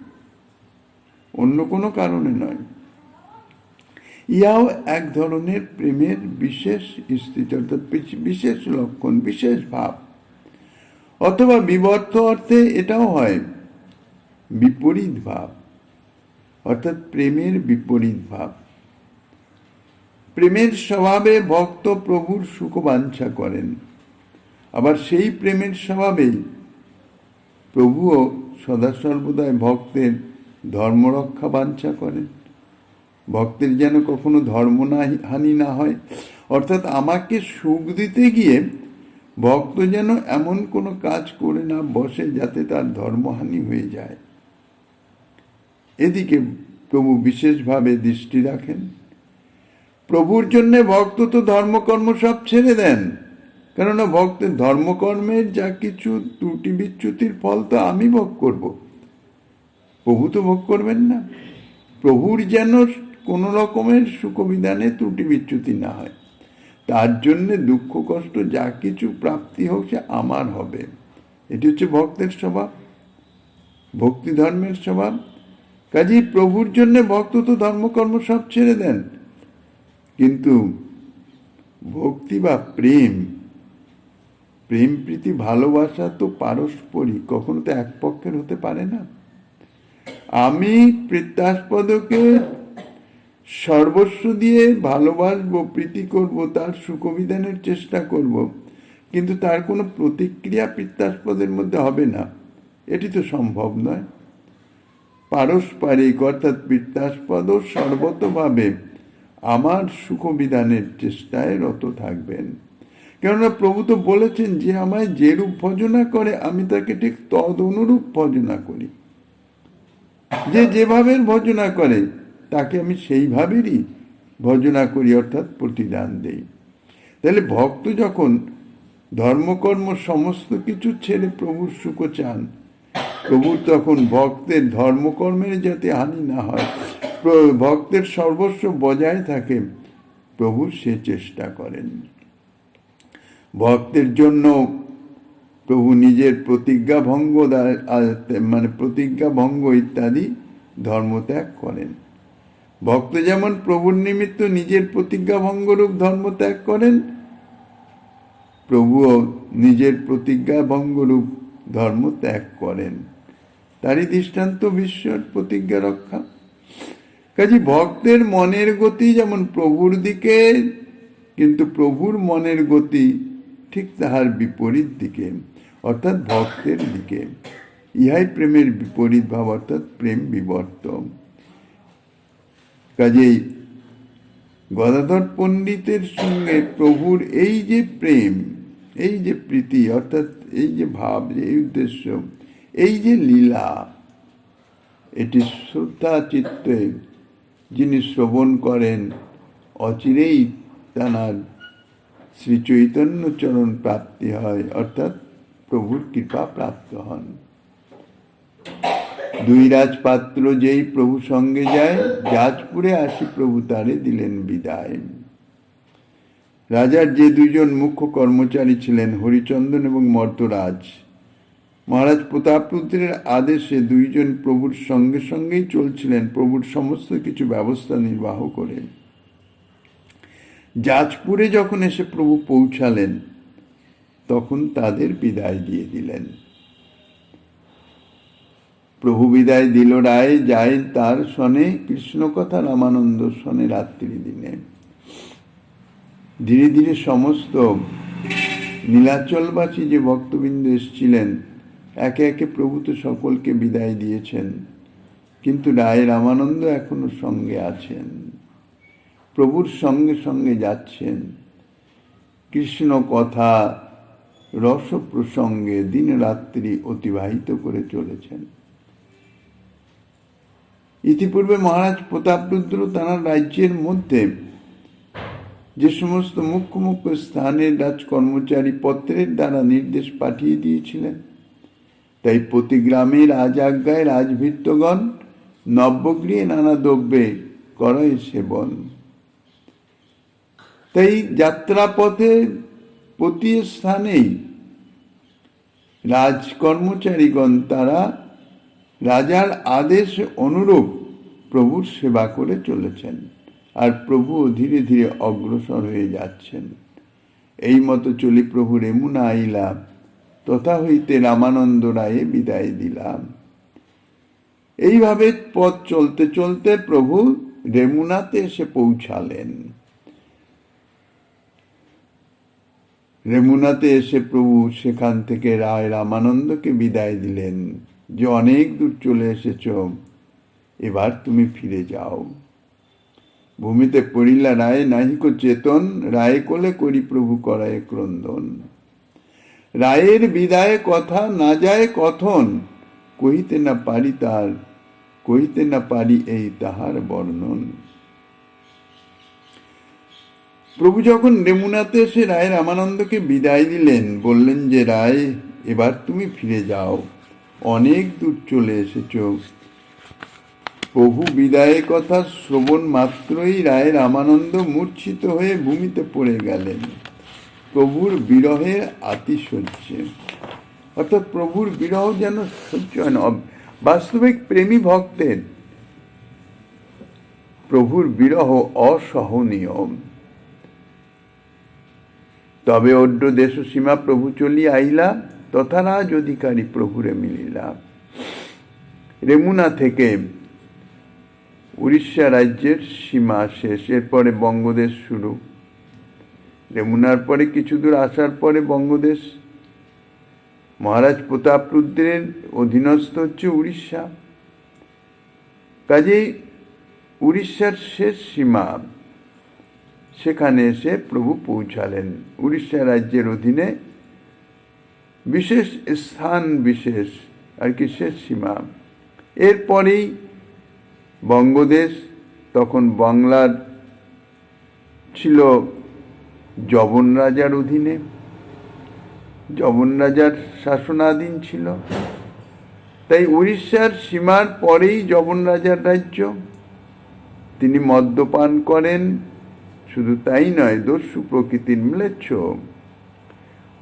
অন্য কোনো কারণে নয়। ইহাও এক ধরনের প্রেমের বিশেষ স্থিতি, অর্থাৎ বিশেষ লক্ষণ, বিশেষ ভাব। অথবা বিবর্ত অর্থে এটাও হয় বিপরীত ভাব, অর্থাৎ প্রেমের বিপরীত ভাব। প্রেমের স্বভাবে ভক্ত প্রভুর সুখ বাঞ্ছা করেন, আবার সেই প্রেমের স্বভাবেই প্রভুও সদা সর্বদাই ভক্তের ধর্মরক্ষা বাঞ্ছা করেন। ভক্তের যেন কখনো ধর্ম হানি না হয়, অর্থাৎ আমাকে সুখ দিতে গিয়ে ভক্ত যেন এমন কোনো কাজ করে না বসে যাতে তার ধর্মহানি হয়ে যায়, এদিকে প্রভু বিশেষভাবে দৃষ্টি রাখেন। প্রভুর জন্য ভক্ত তো ধর্মকর্ম সব ছেড়ে দেন, কেননা ভক্তের ধর্মকর্মের যা কিছু ত্রুটি বিচ্যুতির ফল তো আমি ভোগ করব, প্রভু তো ভোগ করবেন না। প্রভুর যেন কোনো রকমের সুখবিধানে ত্রুটি বিচ্যুতি না হয়, তার জন্যে দুঃখ কষ্ট যা কিছু প্রাপ্তি হোক সে আমার হবে। এটি হচ্ছে ভক্তের স্বভাব, ভক্তি ধর্মের স্বভাব। কাজেই প্রভুর জন্য ভক্ত তো ধর্মকর্ম সব ছেড়ে দেন, কিন্তু ভক্তি বা প্রেম, প্রেম প্রীতি ভালোবাসা তো পারস্পরিক, কখনো তো এক পক্ষের হতে পারে না। আমি প্রীত্যাস্পদকে সর্বস্ব দিয়ে ভালোবাসবো, প্রীতি করব, তার সুখবিধানের চেষ্টা করব, কিন্তু তার কোনো প্রতিক্রিয়া প্রীত্যাস্পদের মধ্যে হবে না, এটি তো সম্ভব নয়। পারস্পরিক অর্থাৎ প্রীত্যাস্পদ সর্বতভাবে আমার সুখবিধানের চেষ্টায় রত থাকবেন। কেননা প্রভু তো বলেছেন যে আমায় যেরূপ ভজনা করে আমি তাকে ঠিক তদ অনুরূপ ভজনা করি, যে যেভাবে ভজনা করে তাকে আমি সেইভাবেরই ভজনা করি, অর্থাৎ প্রতিদান দেই। তাহলে ভক্ত যখন ধর্মকর্ম সমস্ত কিছু ছেড়ে প্রভুর সুখ চান, প্রভু তখন ভক্তের ধর্মকর্মের যাতে হানি না হয়, ভক্তের সর্বস্ব বজায় থাকে, প্রভু সে চেষ্টা করেন। ভক্তের জন্য প্রভু নিজের প্রতিজ্ঞা ভঙ্গ ইত্যাদি ধর্মত্যাগ করেন। ভক্ত যেমন প্রভুর নিমিত্ত নিজের প্রতিজ্ঞা ভঙ্গরূপ ধর্মত্যাগ করেন, প্রভুও নিজের প্রতিজ্ঞা ভঙ্গরূপ ধর্ম ত্যাগ করেন। তারই দৃষ্টান্ত বিশ্বর প্রতিজ্ঞা রক্ষা। কাজে ভক্তের মনের গতি যেমন প্রভুর দিকে, কিন্তু প্রভুর মনের গতি ঠিক তাহার বিপরীত দিকে, অর্থাৎ ভক্তের দিকে। ইহাই প্রেমের বিপরীত ভাব, অর্থাৎ প্রেম বিবর্ত। কাজেই গদাধর পণ্ডিতের সঙ্গে প্রভুর এই যে প্রেম, এই যে প্রীতি, অর্থাৎ এই যে ভাব, এই উদ্দেশ্য, এই যে লীলা, এটি শ্রদ্ধা চিত্তে যিনি শ্রবণ করেন, অচিরেই তাঁর শ্রী চৈতন্য চরণ প্রাপ্তি হয়, অর্থাৎ প্রভুর কৃপা প্রাপ্ত হন। দুই রাজপাত্র যেই প্রভু সঙ্গে যায়, যাজপুরে আসি প্রভু তারে দিলেন বিদায়। রাজার যে দুইজন মুখ্য কর্মচারী ছিলেন, হরিচন্দন এবং মর্তরাজ, মহারাজ প্রতাপরুদ্রের আদেশে দুইজন প্রভুর সঙ্গে সঙ্গেই চলছিলেন, প্রভুর সমস্ত কিছু ব্যবস্থা নির্বাহ করে। যাজপুরে যখন এসে প্রভু পৌঁছালেন, তখন তাদের বিদায় দিয়ে দিলেন। প্রভু বিদায় দিল রায়, যায় তার সনে কৃষ্ণ কথা রামানন্দ সনে রাত্রি দিনে। ধীরে ধীরে সমস্ত নীলাচলবাসী যে ভক্তবৃন্দ এসেছিলেন, একে একে প্রভু তো সকলকে বিদায় দিয়েছেন, কিন্তু রায় রামানন্দ এখনো সঙ্গে আছেন, প্রভুর সঙ্গে সঙ্গে যাচ্ছেন, কৃষ্ণ কথা রস প্রসঙ্গে দিন রাত্রি অতিবাহিত করে চলেছেন। ইতিপূর্বে মহারাজ প্রতাপরুদ্র তাঁর রাজ্যের মধ্যে যে সমস্ত মুখ্য মুখ্য স্থানের রাজকর্মচারী পত্রের দ্বারা নির্দেশ পাঠিয়ে দিয়েছিলেন, তাই প্রতি গ্রামে রাজাজ্ঞায় রাজভৃত্যগণ নবগৃহে নানা দ্রব্যে করে সেবন। তাই যাত্রাপথে প্রতি স্থানেই রাজকর্মচারীগণ তারা রাজার আদেশ অনুরূপ প্রভুর সেবা করে চলেছেন। আর প্রভুও ধীরে ধীরে অগ্রসর হয়ে যাচ্ছেন। এই মতো চলি প্রভু রেমুনা আইলা, তথা হইতে রামানন্দ রায়ে বিদায় দিলাম। এইভাবে পথ চলতে চলতে প্রভু রেমুনাতে এসে পৌঁছালেন। রেমুনাতে এসে প্রভু সেখান থেকে রায় রামানন্দকে বিদায় দিলেন যে অনেক দূর চলে এসেছ, এবার তুমি ফিরে যাও। ভূমিতে পড়িলা রায় নাহিক চেতন, রায় কোলে করি প্রভু করায় ক্রন্দন। রায়ের বিদায় কথা না যায় কথন, কহিতে না পারি তার, কহিতে না পারি এই তাহার বর্ণন। প্রভু যখন রেমুনাতে এসে রায় রামানন্দকে বিদায় দিলেন, বললেন যে রায় এবার তুমি ফিরে যাও, অনেক দূর চলে এসেছ। প্রভু বিদায়ের কথা শ্রবণ মাত্রই রায় রামানন্দ মূর্ছিত হয়ে ভূমিতে পড়ে গেলেন প্রভুর বিরহের আতিশয্যে। অর্থাৎ প্রভুর বিরহ যেন সহ্য হয় না। বাস্তবিক প্রেমী ভক্তের প্রভুর বিরহ অসহনীয়। তবে অড্য দেশ সীমা প্রভু চলি আইলা, তথা রাজ অধিকারী প্রভুরে মিলিলা। রেমুনা থেকে উড়িষ্যা রাজ্যের সীমা শেষ, এরপরে বঙ্গদেশ শুরু। রেমুনার পরে কিছু দূর আসার পরে বঙ্গদেশ, মহারাজ প্রতাপরুদ্রের অধীনস্থ হচ্ছে উড়িষ্যা। কাজেই উড়িষ্যার শেষ সীমা, সেখানে এসে প্রভু পৌঁছালেন। উড়িষ্যা রাজ্যের অধীনে বিশেষ স্থান বিশেষ আর কি শেষ সীমা। এরপরেই বঙ্গদেশ, তখন বাংলার ছিল যবন রাজার অধীনে, যবন রাজার শাসনাধীন ছিল। তাই উড়িষ্যার সীমার পরেই যবন রাজার রাজ্য। তিনি মদ্যপান করেন, শুধু তাই নয়, দস্যু প্রকৃতির ম্লেচ্ছ,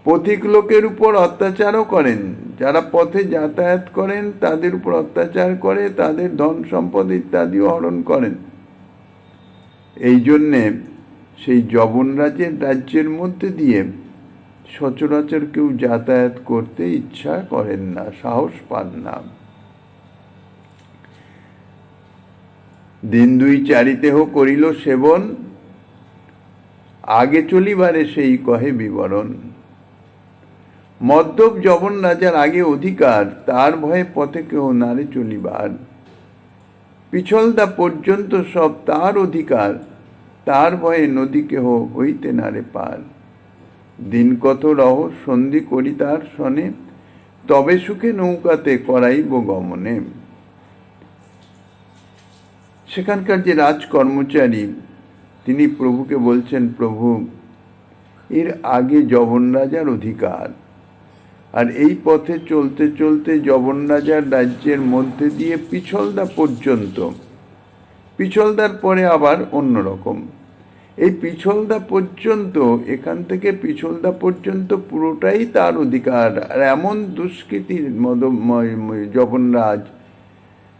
পথিক লোকের উপর অত্যাচারও করেন। যারা পথে যাতায়াত করেন তাদের উপর অত্যাচার করে, তাদের ধন সম্পদ ইত্যাদিও হরণ করেন। এই জন্যে সেই যবন রাজ্যের মধ্যে দিয়ে সচরাচর কেউ যাতায়াত করতে ইচ্ছা করেন না, সাহস পান না। দিন দুই চারিতেহ করিল সেবন, আগে চলিবারে সেই কহে বিবরণ। মদ্যপ যবন রাজার আগে অধিকার, তার ভয়ে পথে কেহ নারে চলিবার। পিছলদা পর্যন্ত সব তার অধিকার, তার ভয়ে নদী কেহ হইতে নারে পার। দিন কত রহ সন্ধি করি তার সনে, তবে সুখে নৌকাতে করাইব গমনে। সেখানকার যে রাজ কর্মচারী, তিনি প্রভুকে বলছেন, প্রভু এর আগে যবন রাজার অধিকার, আর এই পথে চলতে চলতে যবন রাজার রাজ্যের মধ্যে দিয়ে পিছলদা পর্যন্ত, পিছলদার পরে আবার অন্যরকম। এই পিছলদা পর্যন্ত, এখান থেকে পিছলদা পর্যন্ত পুরোটাই তার অধিকার। আর এমন দুষ্কৃতির যবনরাজ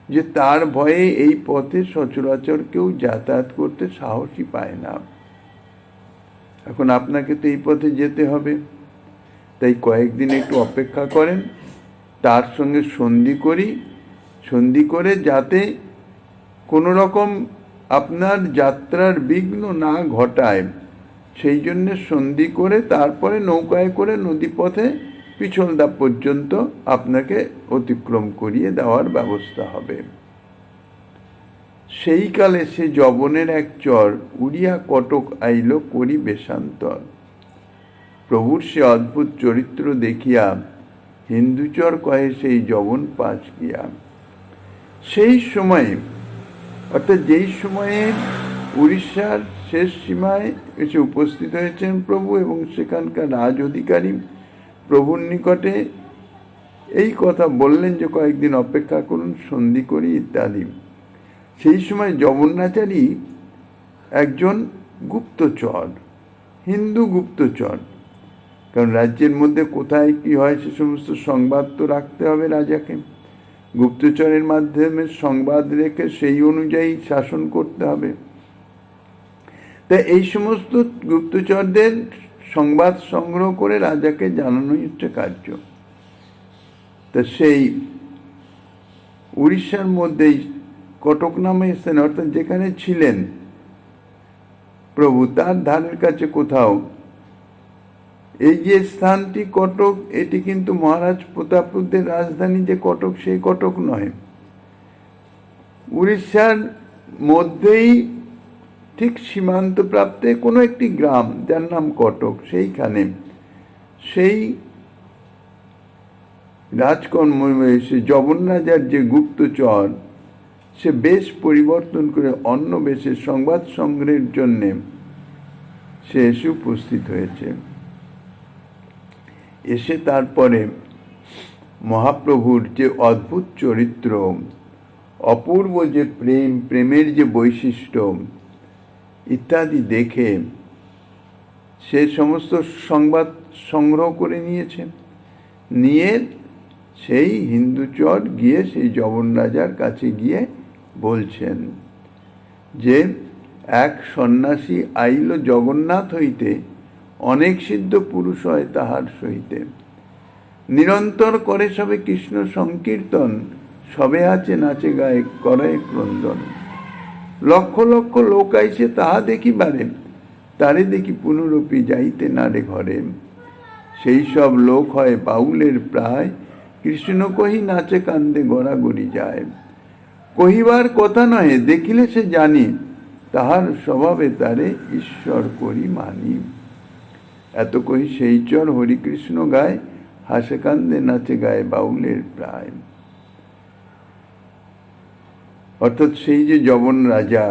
যে তার ভয়ে এই পথে সচরাচর কেউ যাতায়াত করতে সাহসই পায় না। এখন আপনাকে তো এই পথে যেতে হবে, তাই কয়েকদিন একটু অপেক্ষা করেন, তার সঙ্গে সন্ধি করে যাতে কোনো রকম আপনার যাত্রার বিঘ্ন না ঘটায়, সেই জন্য সন্ধি করে তারপরে নৌকায় করে নদীপথে পিছলদা পর্যন্ত আপনাকে অতিক্রম করিয়ে দেওয়ার ব্যবস্থা হবে। সেই কালে সে যবনের এক চর, উড়িয়া কটক আইল করি বেশান্তর। প্রভুর সে অদ্ভুত চরিত্র দেখিয়া, হিন্দুচর কহে সেই যবন পাশ গিয়া। সেই সময়ে, অর্থাৎ যেই সময়ে উড়িষ্যার শেষ সীমায় এসে উপস্থিত হয়েছেন প্রভু, এবং সেখানকার রাজ অধিকারী প্রভুর নিকটে এই কথা বললেন যে কয়েকদিন অপেক্ষা করুন, সন্ধি করি ইত্যাদি। সেই সময় যবনাচারী একজন গুপ্তচর, হিন্দু গুপ্তচর, কারণ রাজ্যের মধ্যে কোথায় কি হয় সে সমস্ত সংবাদ তো রাখতে হবে রাজাকে। গুপ্তচরের মাধ্যমে সংবাদ রেখে সেই অনুযায়ী শাসন করতে হবে। তা এই সমস্ত গুপ্তচরদের সংবাদ সংগ্রহ করে রাজাকে জানানোই হচ্ছে কার্য। তা সেই উড়িষ্যার মধ্যেই কটক নামে স্থানে, অর্থাৎ যেখানে ছিলেন প্রভু তার ধারের কাছে কোথাও এই যে স্থানটি কটক, এটি কিন্তু মহারাজ প্রতাপরুদ্রের রাজধানী যে কটক, সেই কটক নয়, উড়িষ্যার মধ্যেই ঠিক সীমান্ত প্রাপ্তে কোনো একটি গ্রাম যার নাম কটক, সেইখানে সেই রাজকর্ম জবন রাজার যে গুপ্তচর, সে বেশ পরিবর্তন করে অন্য বেশের সংবাদ সংগ্রহের জন্যে সে এসে উপস্থিত হয়েছে। এসে তারপরে মহাপ্রভুর যে অদ্ভুত চরিত্র, অপূর্ব যে প্রেমের যে বৈশিষ্ট্য ইত্যাদি দেখে সে সমস্ত সংবাদ সংগ্রহ করে নিয়েছে। নিয়ে সেই হিন্দুচর গিয়ে সেই জবন রাজার কাছে গিয়ে বলছেন যে এক সন্ন্যাসী আইল জগন্নাথ হইতে, অনেক সিদ্ধ পুরুষ হয় তাহার সহিতে, নিরন্তর করে সবে কৃষ্ণ সংকীর্তন, সবে আছে নাচে গায়ে করে ক্রন্দন। লক্ষ লক্ষ লোক আইছে তাহা দেখিবারে, তারে দেখি পুনরূপী যাইতে নারে ঘরে। সেই সব লোক হয় বাউলের প্রায়, কৃষ্ণ কহি নাচে কান্দে গড়াগড়ি যায়। কহিবার কথা নহে দেখিলে সে জানি, তাহার স্বভাবে তারে ঈশ্বর করি মানি। এত কহি সেই চর হরিকৃষ্ণ গায়, হাসে কান্দে নাচে গায়ে বাউলের প্রায়। অর্থাৎ সেই যে জবন রাজা,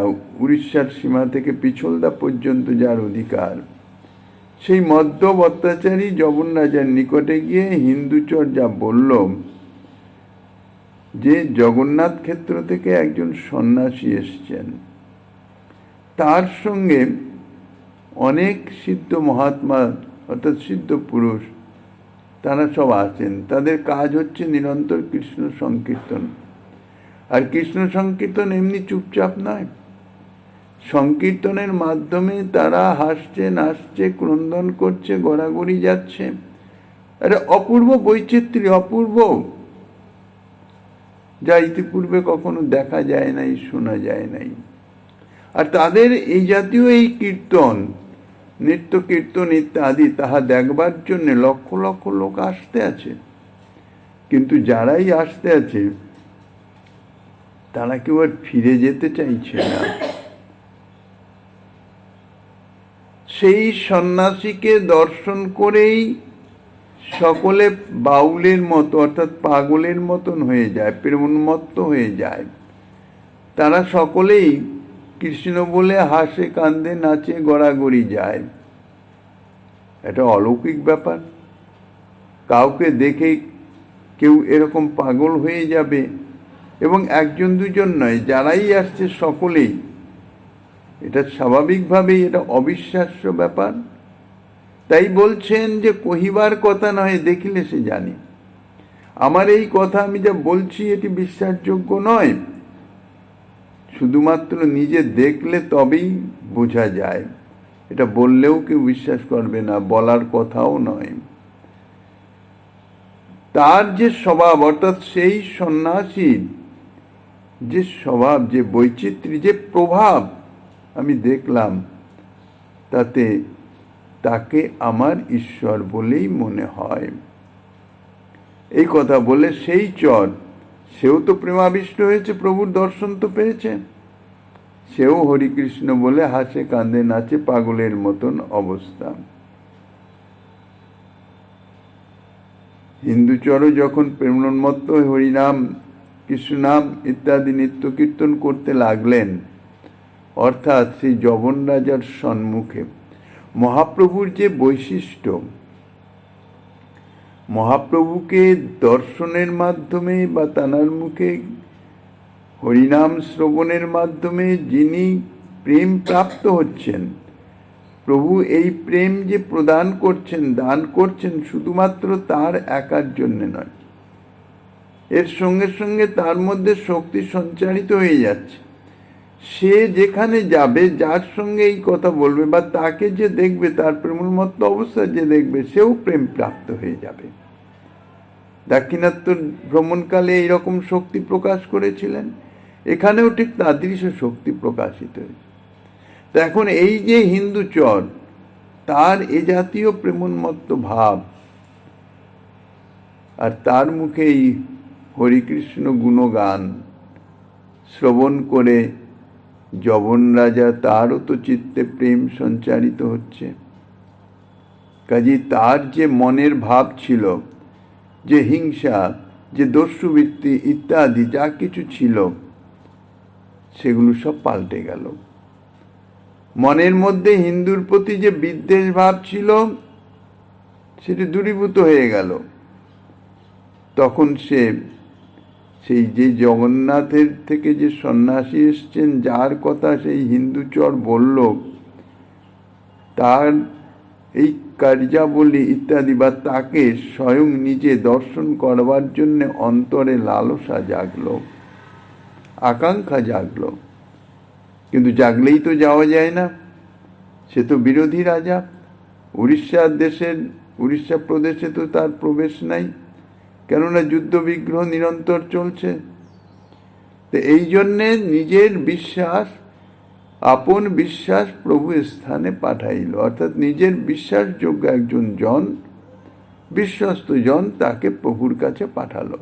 উড়িষ্যার সীমা থেকে পিছলদা পর্যন্ত যার অধিকার, সেই মদ্যপ অত্যাচারী জবন রাজার নিকটে গিয়ে হিন্দুচর যা বলল যে জগন্নাথ ক্ষেত্র থেকে একজন সন্ন্যাসী এসছেন, তার সঙ্গে অনেক সিদ্ধ মহাত্মা অর্থাৎ সিদ্ধ পুরুষ তারা সব আছেন, তাদের কাজ হচ্ছে নিরন্তর কৃষ্ণ সংকীর্তন। আর কৃষ্ণ সংকীর্তন এমনি চুপচাপ নয়, সংকীর্তনের মাধ্যমে তারা হাসছে, নাচছে, ক্রন্দন করছে, গড়াগড়ি যাচ্ছে। আরে অপূর্ব বৈচিত্র্য, অপূর্ব, যা ইতিপূর্বে কখনো দেখা যায় নাই, শোনা যায় নাই। আর তাদের এই জাতীয় এই কীর্তন, নৃত্য কীর্তন ইত্যাদি, তাহা দেখবার জন্য লক্ষ লক্ষ লোক আসতে আছে। কিন্তু যারাই আসতে আছে তারা কেউ আর ফিরে যেতে চাইছে না। সেই সন্ন্যাসীকে দর্শন করেই সকলে বাউলের মতো অর্থাৎ পাগলের মতন হয়ে যায়, প্রেমোন্মত্ত হয়ে যায়। তারা সকলেই কৃষ্ণ বলে হাসে, কান্দে, নাচে, গড়াগড়ি যায়। এটা অলৌকিক ব্যাপার। কাউকে দেখে কেউ এরকম পাগল হয়ে যাবে, এবং একজন দুজন নয়, যারাই আসছে সকলেই। এটা স্বাভাবিকভাবেই এটা অবিশ্বাস্য ব্যাপার। তাই বলছেন যে কহিবার কথা নয় দেখিলে সে জানি। আমার এই কথা আমি যা বলছি এটি বিশ্বাসযোগ্য নয়, শুধুমাত্র নিজে দেখলে তবেই বোঝা যায়। এটা বললেও কেউ বিশ্বাস করবে না, বলার কথাও নয়। তার যে স্বভাব, অর্থাৎ সেই সন্ন্যাসীর যে স্বভাব, যে বৈচিত্র্য, যে প্রভাব আমি দেখলাম, তাতে তাকে আমার ঈশ্বর বলেই মনে হয়। এই কথা বলে সেই চর, সেও তো প্রেমাবিষ্ট হয়েছে, প্রভুর দর্শন তো পেয়েছে, সেও হরিকৃষ্ণ বলে হাসে, কান্দে, নাচে, পাগলের মতন অবস্থা। হিন্দুচরও যখন প্রেমোন্মত্ত হরিনাম, কৃষ্ণনাম ইত্যাদি নিত্য কীর্তন করতে লাগলেন, অর্থাৎ সেই জবন রাজার সম্মুখে মহাপ্রভুর যে বৈশিষ্ট্য, মহাপ্রভুকে দর্শনের মাধ্যমে বা তানার মুখে হরিনাম শ্রবণের মাধ্যমে যিনি প্রেম প্রাপ্ত হচ্ছেন, প্রভু এই প্রেম যে প্রদান করছেন, দান করছেন, শুধুমাত্র তার একার জন্য নয়, এর সঙ্গে সঙ্গে তার মধ্যে শক্তি সঞ্চারিত হয়ে যাচ্ছে। সে যেখানে যাবে, যার সঙ্গে এই কথা বলবে বা তাকে যে দেখবে, তার প্রেমোন্মত্ত অবস্থা যে দেখবে, সেও প্রেম প্রাপ্ত হয়ে যাবে। দাক্ষিণাত্য ভ্রমণকালে এইরকম শক্তি প্রকাশ করেছিলেন, এখানেও ঠিক তাদৃশ শক্তি প্রকাশিত হয়েছে। তো এখন এই যে হিন্দুচর, তার এ জাতীয় প্রেমোন্মত্ত ভাব, আর তার মুখে এই হরিকৃষ্ণ গুণগান শ্রবণ করে যবন রাজা, তারও তো চিত্তে প্রেম সঞ্চারিত হচ্ছে। কাজে তার যে মনের ভাব ছিল, যে হিংসা, যে দস্যুবৃত্তি ইত্যাদি যা কিছু ছিল, সেগুলো সব পাল্টে গেল। মনের মধ্যে হিন্দুর প্রতি যে বিদ্বেষ ভাব ছিল, সেটি দূরীভূত হয়ে গেল। তখন সে সেই যে জগন্নাথের থেকে যে সন্ন্যাসী এসছেন, যার কথা সেই হিন্দুচর বলল, তার এই কার্যাবলী ইত্যাদি বা তাকে স্বয়ং নিজে দর্শন করবার জন্য অন্তরে লালসা জাগলো, আকাঙ্ক্ষা জাগলো। কিন্তু জাগলেই তো যাওয়া যায় না, সে তো বিরোধী রাজা। উড়িষ্যা প্রদেশে তো তার প্রবেশ নাই, কেননা যুদ্ধ বিগ্রহ নিরন্তর চলছে। তো এই জন্যে নিজের বিশ্বাস, আপন বিশ্বাস প্রভু স্থানে পাঠাইল, অর্থাৎ নিজের বিশ্বাসযোগ্য একজন জন, বিশ্বস্ত জন, তাকে প্রভুর কাছে পাঠালো।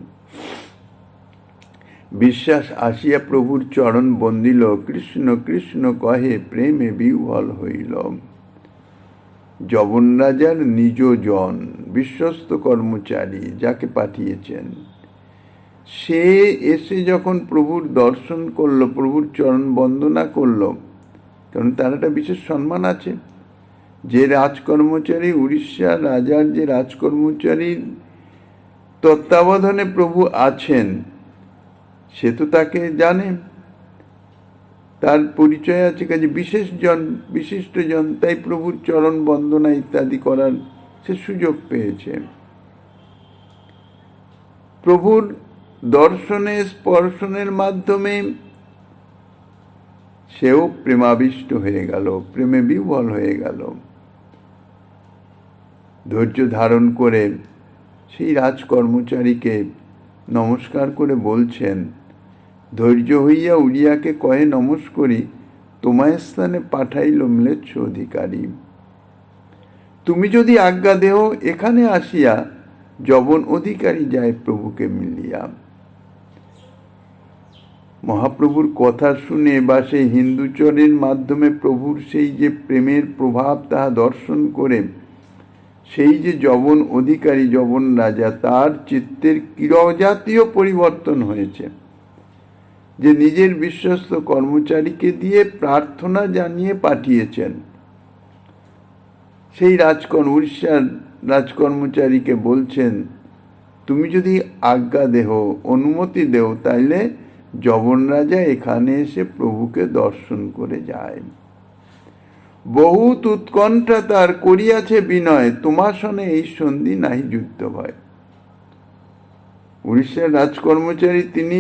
বিশ্বাস আসিয়া প্রভুর চরণ বন্দিল, কৃষ্ণ কৃষ্ণ কহে প্রেমে বিহ্বল হইল। যবন রাজার নিজ জন, বিশ্বস্ত কর্মচারী যাকে পাঠিয়েছেন, সে এসে যখন প্রভুর দর্শন করলো, প্রভুর চরণ বন্দনা করলো, কারণ তার একটা বিশেষ সম্মান আছে। যে রাজকর্মচারী, উড়িষ্যা রাজার যে রাজকর্মচারীর তত্ত্বাবধানে প্রভু আছেন, সে তো তাকে জানে, তার পরিচয় আছে। কাজে বিশিষ্ট জন, তাই প্রভুর চরণ বন্দনা ইত্যাদি করার সে সুযোগ পেয়েছে। প্রভুর দর্শনে স্পর্শনের মাধ্যমে সেও প্রেমাবিষ্ট হয়ে গেল, প্রেমে বিহ্বল হয়ে গেল। ধৈর্য ধারণ করে সেই রাজকর্মচারীকে নমস্কার করে বলছেন, ধৈর্য হইয়া উড়িয়াকে কহে নমস্করি, তোমায় স্থানে পাঠাইল ম্লেচ্ছ অধিকারী। তুমি যদি আজ্ঞা দেহ, এখানে আসিয়া যবন অধিকারী যায় প্রভুকে মিলিয়া। মহাপ্রভুর কথা শুনে বা সেই হিন্দুচরের মাধ্যমে প্রভুর সেই যে প্রেমের প্রভাব, তাহা দর্শন করে সেই যে যবন অধিকারী, যবন রাজা, তার চিত্তের কিরজাতীয় পরিবর্তন হয়েছে, যে নিজের বিশ্বস্ত কর্মচারীকে দিয়ে প্রার্থনা জানিয়ে পাঠিয়েছেন। সেই উড়িষ্যার রাজকর্মচারীকে বলছেন, তুমি যদি আজ্ঞা দেহ, অনুমতি দেও, তাইলে যবন রাজা এখানে এসে প্রভুকে দর্শন করে যায়। বহুত উৎকণ্ঠা তার করিয়াছে বিনয়, তোমার সনে এই সন্ধি নাহি যুদ্ধ ভয়। উড়িষ্যার রাজকর্মচারী তিনি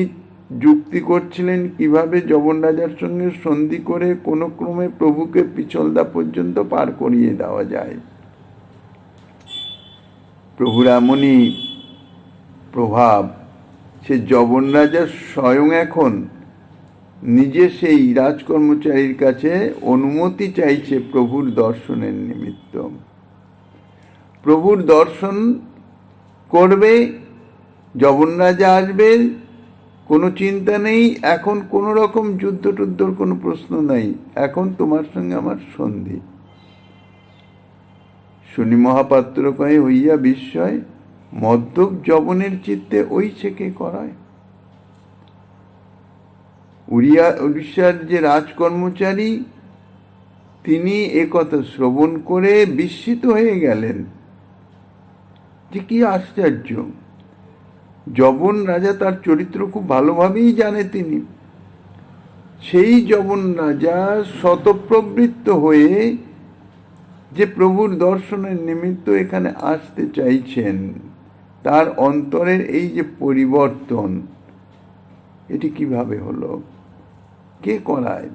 যুক্তি করছিলেন কিভাবে যবন রাজার সঙ্গে সন্ধি করে কোনো ক্রমে প্রভুকে পিছলদা পর্যন্ত পার করিয়ে দেওয়া যায়। প্রভুর এমনই প্রভাব, সে যবন রাজা স্বয়ং এখন নিজে সেই রাজকর্মচারীর কাছে অনুমতি চাইছে প্রভুর দর্শনের নিমিত্ত। প্রভুর দর্শন করবে, যবন রাজা আসবে, কোনো চিন্তা নেই, এখন কোনো রকম যুদ্ধ টুদ্ধর কোনো প্রশ্ন নাই, এখন তোমার সঙ্গে আমার সন্ধি। শুনি মহাপাত্র কহে হইয়া বিস্ময়, মদ্যপ যবনের চিত্তে ওই ছেকে করায়। উড়িষ্যার যে রাজকর্মচারী, তিনি একথা শ্রবণ করে বিস্মিত হয়ে গেলেন, যে কি আশ্চর্য। যবন রাজা তার চরিত্র খুব ভালোভাবেই জানে তিনি। সেই যবন রাজা শতপ্রবৃত্ত হয়ে যে প্রভুর দর্শনের নিমিত্ত এখানে আসতে চাইছেন, তার অন্তরের এই যে পরিবর্তন, এটি কিভাবে হলো? কে করায়?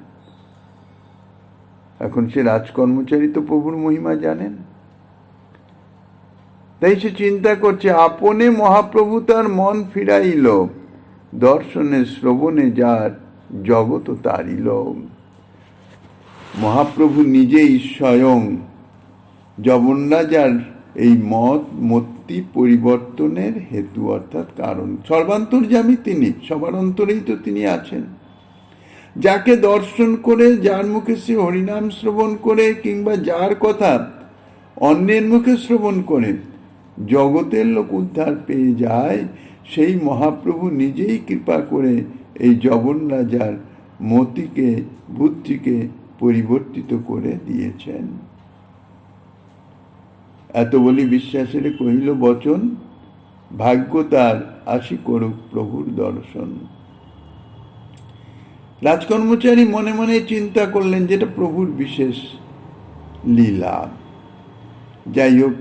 এখন সে রাজকর্মচারী তো প্রভুর মহিমা জানেন, তাই সে চিন্তা করছে, আপনে মহাপ্রভু তার মন ফিরাইল, দর্শনে শ্রবণে যার জগৎ তারিল। মহাপ্রভু নিজেই স্বয়ং যবনরাজার এই মতি পরিবর্তনের হেতু, অর্থাৎ কারণ। সর্বান্তর্যামী তিনি, সবার অন্তরেই তো তিনি আছেন। যাকে দর্শন করে, যার মুখে সে হরিনাম শ্রবণ করে, কিংবা যার কথা অন্যের মুখে শ্রবণ করে জগতের লোক উদ্ধার পেয়ে যায়, সেই মহাপ্রভু নিজেই কৃপা করে এই যবন রাজার মতিকে, বুদ্ধিকে পরিবর্তিত করে দিয়েছেন। এত বলি বিশ্বাসের কহিল বচন, ভাগ্য তার আসি করুক প্রভুর দর্শন। রাজকর্মচারী মনে মনে চিন্তা করলেন, যেটা প্রভুর বিশেষ লীলা। যাই হোক,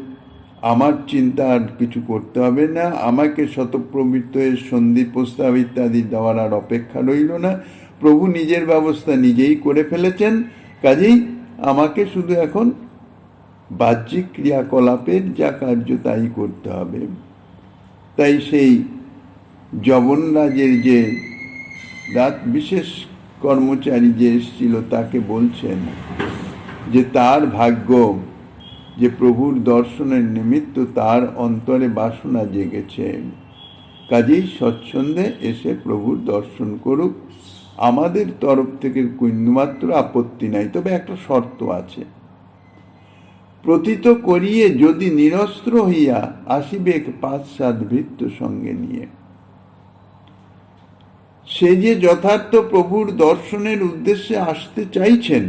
আমার চিন্তা আর কিছু করতে হবে না, আমাকে শতপ্রবৃত্ত সন্ধি প্রস্তাব ইত্যাদি দেওয়ার আর অপেক্ষা রইল না। প্রভু নিজের ব্যবস্থা নিজেই করে ফেলেছেন, কাজেই আমাকে শুধু এখন বাহ্যিক ক্রিয়াকলাপের যা কার্য তাই করতে হবে। তাই সেই যবনরাজের যে বিশেষ কর্মচারী যে এসেছিল তাকে বলছেন যে তার ভাগ্য যে প্রভুর দর্শনের নিমিত্ত তার অন্তরে বাসনা জেগেছে, কাজেই স্বচ্ছন্দে এসে প্রভুর দর্শন করুক, আমাদের তরফ থেকে বিন্দুমাত্র আপত্তি নাই। তবে একটা শর্ত আছে, প্রতীত করিয়ে যদি নিরস্ত্র হইয়া আসিবে ৫-৭ ভৃত্য সঙ্গে নিয়ে। সে যে যথার্থ প্রভুর দর্শনের উদ্দেশ্যে আসতে চাইছেন,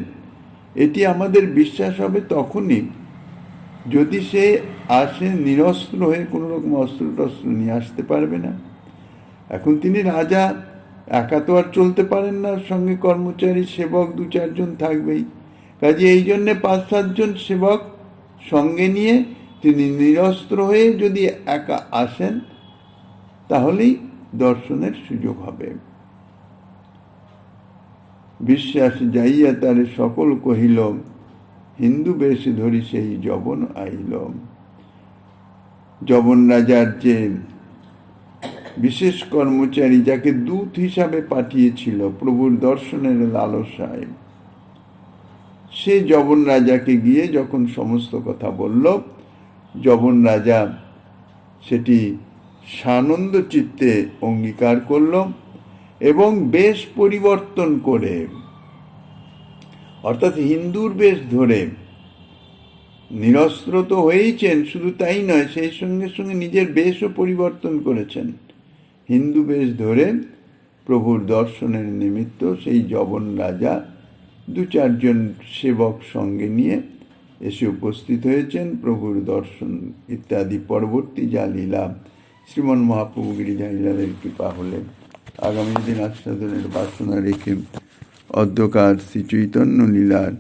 এটি আমাদের বিশ্বাস হবে তখনই যদি সে আসে নিরস্ত্র হয়ে, কোনো রকম অস্ত্র টস্ত্র নিয়ে আসতে পারবে না। এখন তিনি রাজা, একা তো আর চলতে পারেন না, সঙ্গে কর্মচারী সেবক ২-৪ জন থাকবেই। কাজে এই জন্যে ৫-৭ জন সেবক সঙ্গে নিয়ে তিনি নিরস্ত্র হয়ে যদি একা আসেন, তাহলেই দর্শনের সুযোগ হবে। বিশ্বাস যাইয়া তারে সকল কহিল, হিন্দু বেশ ধরি সেই যবন আইল। যবন রাজার যে বিশেষ কর্মচারী, যাকে দূত হিসাবে পাঠিয়েছিল প্রভুর দর্শনের লালসায়, সে যবন রাজাকে গিয়ে যখন সমস্ত কথা বলল, যবন রাজা সেটি সানন্দ চিত্তে অঙ্গীকার করল এবং বেশ পরিবর্তন করে, অর্থাৎ হিন্দুর বেশ ধরে, নিরস্ত্র তো হয়েইছেন, শুধু তাই নয়, সেই সঙ্গে সঙ্গে নিজের বেশও পরিবর্তন করেছেন। হিন্দু বেশ ধরে প্রভুর দর্শনের নিমিত্ত সেই যবন রাজা ২-৪ জন সেবক সঙ্গে নিয়ে এসে উপস্থিত হয়েছেন। প্রভুর দর্শন ইত্যাদি পরবর্তী যা লীলা, শ্রীমন মহাপ্রভু গিরিজালীলাদের কৃপা হলে আগামী দিন আস্বাদনের বাসনা রেখে অধ্যকার শ্রী চৈতন্য লীলার